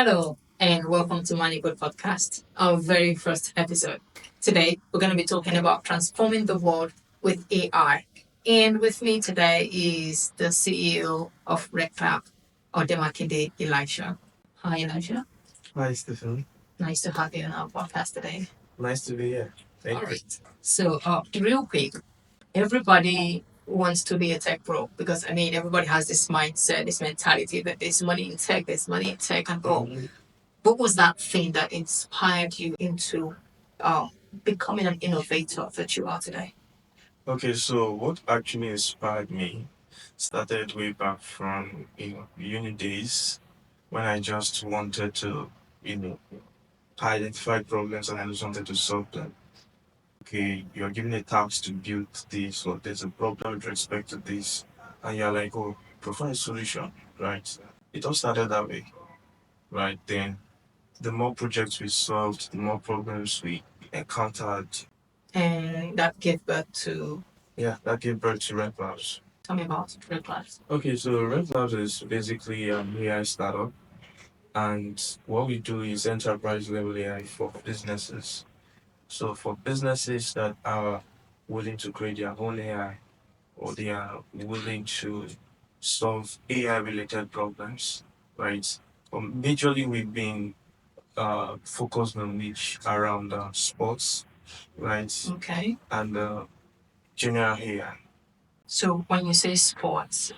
Hello, and welcome to Money Good Podcast, our very first episode. Today, we're going to be talking about transforming the world with AI. And with me today is the CEO of Red Club, Odemakinde, Elisha. Hi, Elisha. Hi, Stephen. Nice to have you on our podcast today. Nice to be here. Thank All you. right. So, real quick, everybody wants to be a tech pro because everybody has this mindset, this mentality that there's money in tech, and all. What was that thing that inspired you into um, becoming an innovator that you are today? Okay, so what actually inspired me started way back from uni days when I just wanted to you know identify problems and I just wanted to solve them. Okay, you're given a task to build this, or there's a problem with respect to this, and you're like, oh, provide a solution, right? It all started that way, right? Then the more projects we solved, the more problems we encountered. And that gave birth to. Yeah, that gave birth to Red Labs. Tell me about Red Labs. Okay, so Red Labs is basically an AI startup, and what we do is enterprise level AI for businesses. So for businesses that are willing to create their own AI, or they are willing to solve AI related problems, right? Majorly, we've been focused on niche around sports, right? Okay. And general AI. So when you say sports,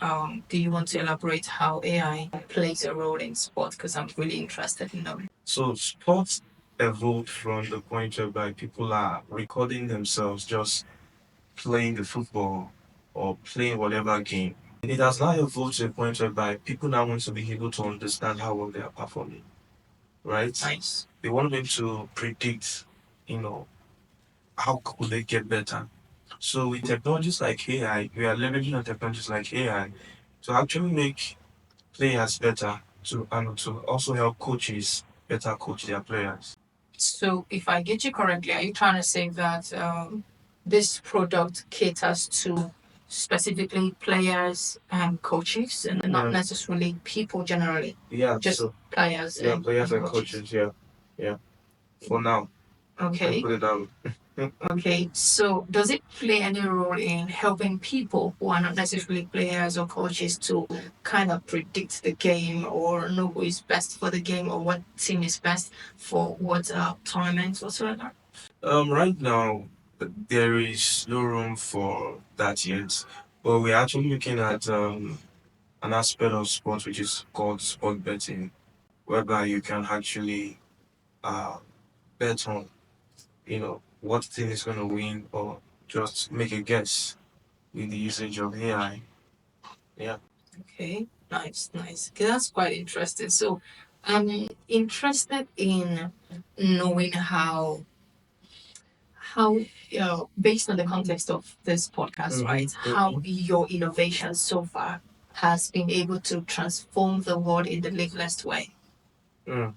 do you want to elaborate how AI plays a role in sports? Because I'm really interested in knowing. So sports evolved from the point whereby people are recording themselves just playing the football or playing whatever game. It has now evolved to a point whereby people now want to be able to understand how well they are performing, right? Nice. They want to be able to predict, you know, how could they get better. So with technologies like AI, we are leveraging on technologies like AI to actually make players better to and to also help coaches better coach their players. So, if I get you correctly, are you trying to say that this product caters to specifically players and coaches and not Yeah, necessarily people generally? yeah. Just So players yeah, and, players and coaches. coaches. Yeah, yeah. For now, Okay. put it down. Okay, so does it play any role in helping people who are not necessarily players or coaches to kind of predict the game or know who is best for the game or what team is best for what tournament whatsoever? Right now, there is no room for that yet, but we're actually looking at an aspect of sports which is called sport betting, whereby you can actually uh bet on what team is going to win or just make a guess with the usage of AI. Yeah. Okay, nice, nice. Okay, that's quite interesting. So, I'm interested in knowing how based on the context of this podcast, right? How your innovation so far has been able to transform the world in the littlest way. Mm,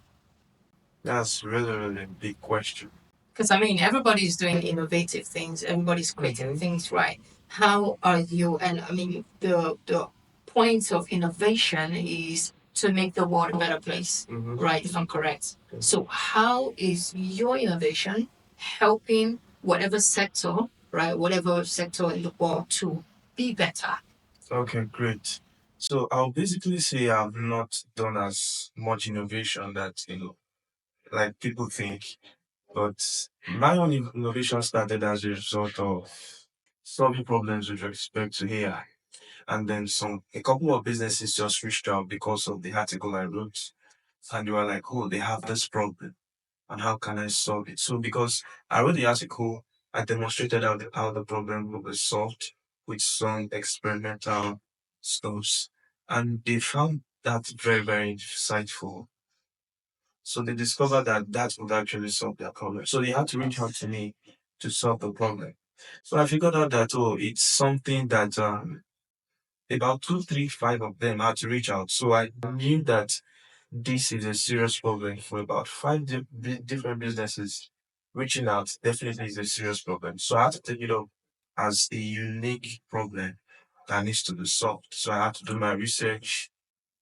that's really a big question. Because everybody's doing innovative things, everybody's creating things, right? How are you? And the point of innovation is to make the world a better place, right? If I'm correct. So, how is your innovation helping whatever sector, right? Whatever sector in the world to be better? Okay, great. So I'll basically say I've not done as much innovation that like people think, but my own innovation started as a result of solving problems with respect to AI. And then a couple of businesses just reached out because of the article I wrote. And they were like, oh, they have this problem. And how can I solve it? So because I wrote the article, I demonstrated how the problem was solved with some experimental stuffs. And they found that very, very insightful. So they discovered that that would actually solve their problem. So they had to reach out to me to solve the problem. So I figured out that, oh, it's something that about two, three, five of them had to reach out. So I knew that this is a serious problem for about five different businesses. Reaching out definitely is a serious problem. So I had to take it up as a unique problem that needs to be solved. So I had to do my research,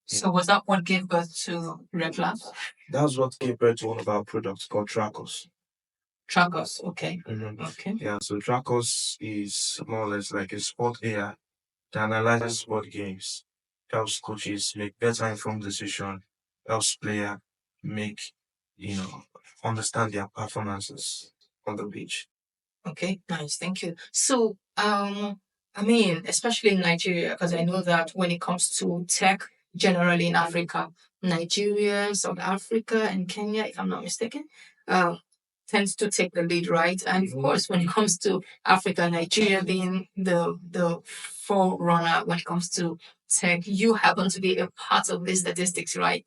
So was that what gave birth to Reclass? That's what gave birth to one of our products called Trackers. Trackers, okay. Okay. Yeah, so Trackers is more or less like a sport AI that analyzes sport games, helps coaches make better informed decision, helps player make, you know, understand their performances on the pitch. Okay, nice. Thank you. So, I mean, especially in Nigeria, because I know that when it comes to tech, generally in Africa, Nigeria, South Africa, and Kenya, if I'm not mistaken, um, tends to take the lead, right? And of course, when it comes to Africa, Nigeria being the forerunner when it comes to tech, you happen to be a part of these statistics, right?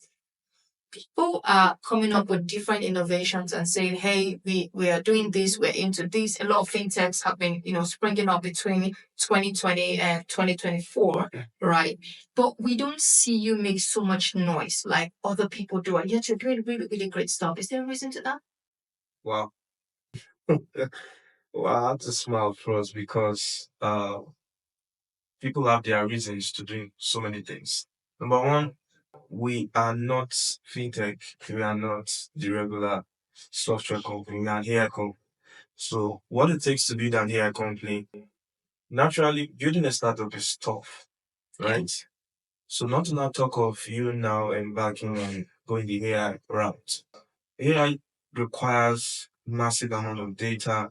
People are coming up with different innovations and saying, hey, we are doing this, we're into this. A lot of fintechs have been, springing up between 2020 and 2024, right? But we don't see you make so much noise like other people do. And yet you're doing really, really great stuff. Is there a reason to that? Wow. Well, I have to smile first because people have their reasons to do so many things. Number one, we are not fintech. We are not the regular software company. We are an AI company. So what it takes to build an AI company, naturally building a startup is tough, right? So not to not talk of you now embarking on going the AI route. AI requires massive amount of data.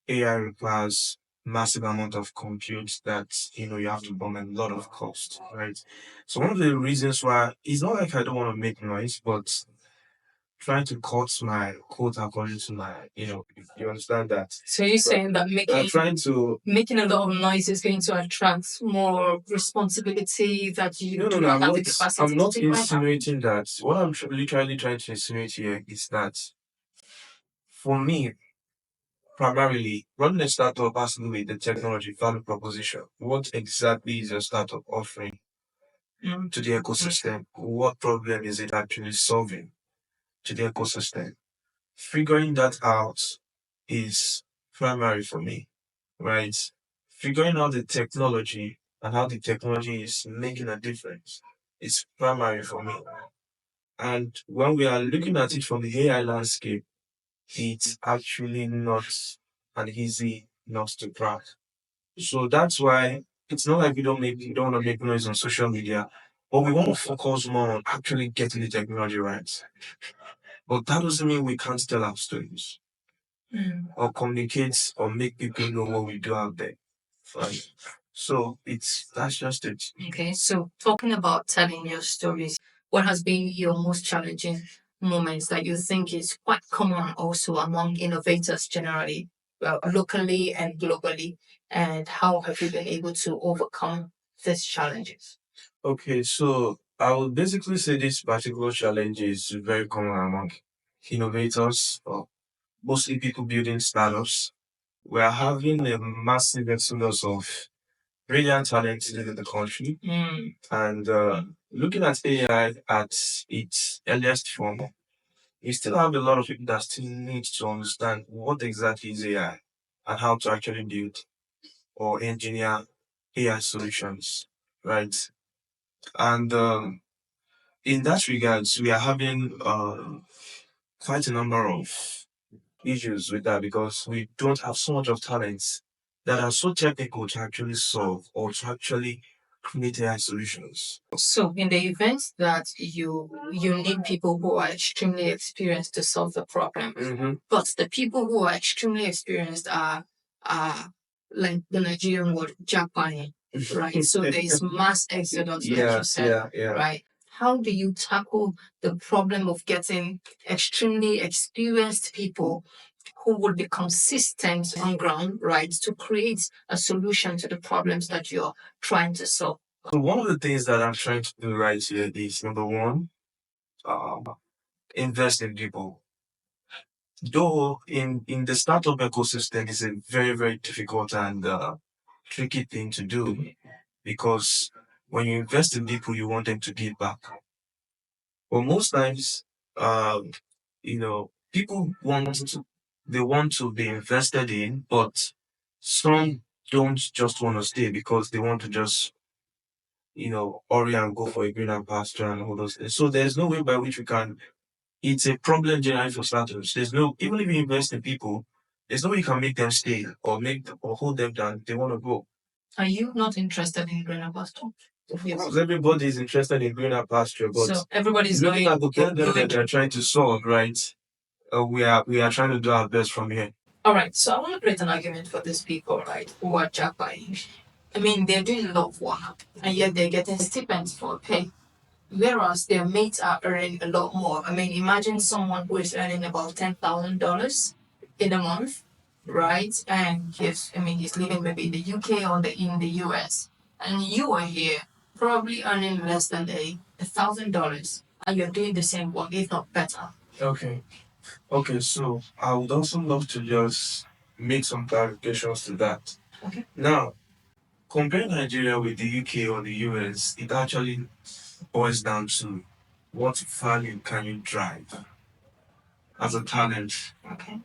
AI requires massive amount of compute that you have to bomb a lot of cost, right? So one of the reasons why it's not like I don't want to make noise, but trying to cut my quote according to my, you understand that. So you're saying that Trying to making a lot of noise is going to attract more responsibility that you no, do no, not have the capacity I'm to not take right now? insinuating that. What I'm literally trying to insinuate here is that for me, primarily, running a startup has to do with the technology value proposition. What exactly is your startup offering to the ecosystem? What problem is it actually solving to the ecosystem? Figuring that out is primary for me, right? Figuring out the technology and how the technology is making a difference is primary for me. And when we are looking at it from the AI landscape, it's actually not an easy nut to crack. So that's why it's not like we don't want to make noise on social media, but we want to focus more on actually getting the technology right. But that doesn't mean we can't tell our stories or communicate or make people know what we do out there. Right. So that's just it. Okay, so talking about telling your stories, what has been your most challenging moments that you think is quite common also among innovators generally, well, locally and globally, and how have you been able to overcome these challenges? Okay, so I would basically say this particular challenge is very common among innovators or mostly people building startups. We are having a massive exodus of brilliant talent in the country. And looking at AI at its earliest form, you still have a lot of people that still need to understand what exactly is AI and how to actually build or engineer AI solutions, right? And in that regards, we are having quite a number of issues with that because we don't have so much of talents that are so technical to actually solve or to actually create AI solutions. So, in the event that you need people who are extremely experienced to solve the problem, but the people who are extremely experienced are like the Nigerian word Japan, right? So there is mass exodus, like you said, right? How do you tackle the problem of getting extremely experienced people who will be consistent on ground, right, to create a solution to the problems that you're trying to solve? So one of the things that I'm trying to do right here is number one, um, invest in people. Though in the startup ecosystem is a very very difficult and tricky thing to do because when you invest in people, you want them to give back. But most times, um, people want to be invested in, but some don't just want to stay because they want to just hurry and go for a greener pasture and all those things. So there's no way by which we can. It's a problem generally for startups. There's no, even if you invest in people, there's no way you can make them stay or or hold them down. They want to go. Are you not interested in greener pasture? Yes. Because everybody is interested in greener pasture, but so everybody's looking going at the problem that they're trying to solve, right? We are trying to do our best from here. All right, so I want to create an argument for these people, right, who are jackpotting. I mean, they're doing a lot of work, and yet they're getting stipends for pay, whereas their mates are earning a lot more. I mean, imagine someone who is earning about $10,000 in a month, right? And he's living maybe in the UK or in the US, and you are here probably earning less than $1,000, and you're doing the same work, if not better. Okay. Okay, so I would also love to just make some clarifications to that. Okay. Now, compare Nigeria with the UK or the US, it actually boils down to what value can you drive as a talent. Okay.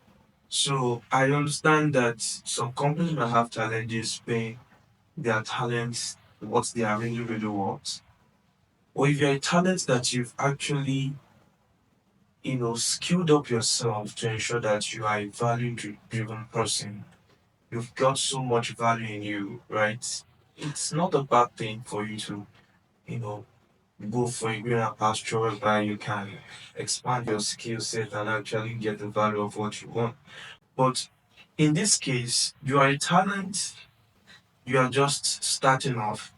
So I understand that some companies might have challenges paying their talents what they are really, really worth. Or if you're a talent that you've actually, skilled up yourself to ensure that you are a value-driven person, you've got so much value in you, right? It's not a bad thing for you to, you know, go for a greener pasture whereby you can expand your skill set and actually get the value of what you want. But in this case, you are a talent, you are just starting off.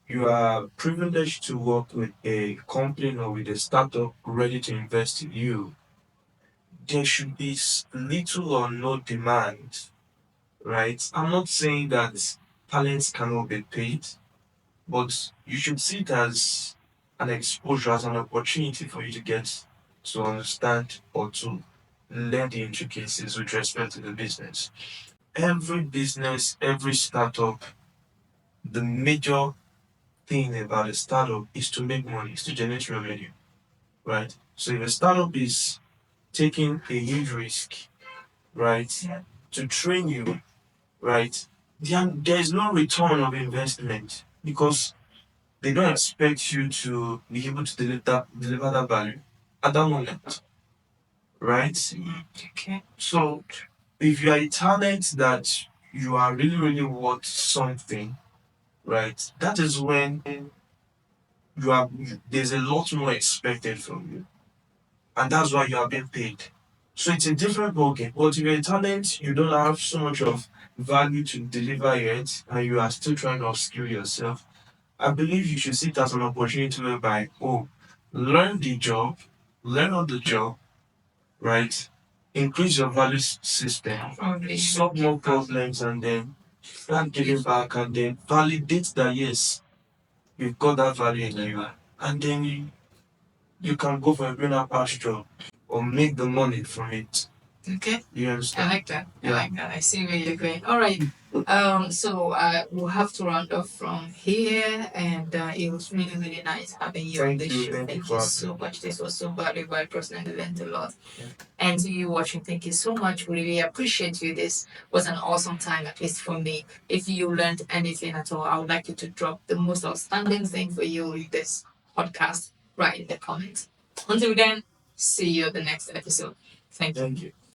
You are privileged to work with a company or with a startup ready to invest in you. There should be little or no demand, right? I'm not saying that talents cannot be paid, but you should see it as an exposure, as an opportunity for you to get to understand or to learn the intricacies with respect to the business. Every business, every startup, the major thing about a startup is to make money, is to generate revenue, right? So if a startup is taking a huge risk, right, to train you, right, there is no return of investment because they don't expect you to be able to deliver that value at that moment, right? Okay. So if you are a talent that you are really, really worth something, right, that is when there's a lot more expected from you. And that's why you are being paid. So it's a different ballgame. But if you're a talent, you don't have so much of value to deliver yet, and you are still trying to upskill yourself. I believe you should see it as an opportunity whereby, learn the job, learn on the job, right? Increase your value system, solve more problems, and then start giving back, and then validate that yes, you've got that value in you, and then you can go for a greener pasture or make the money from it. Okay. You understand? I like that. Yeah. I like that. I see where you're going. All right. So we'll have to round off from here, and it was really, really nice having you on the show. Thank you so much. This was so valuable. I personally learned a lot. Yeah. And to you watching, thank you so much. We really appreciate you. This was an awesome time, at least for me. If you learned anything at all, I would like you to drop the most outstanding thing for you in this podcast right in the comments. Until then, see you at the next episode. Thank you.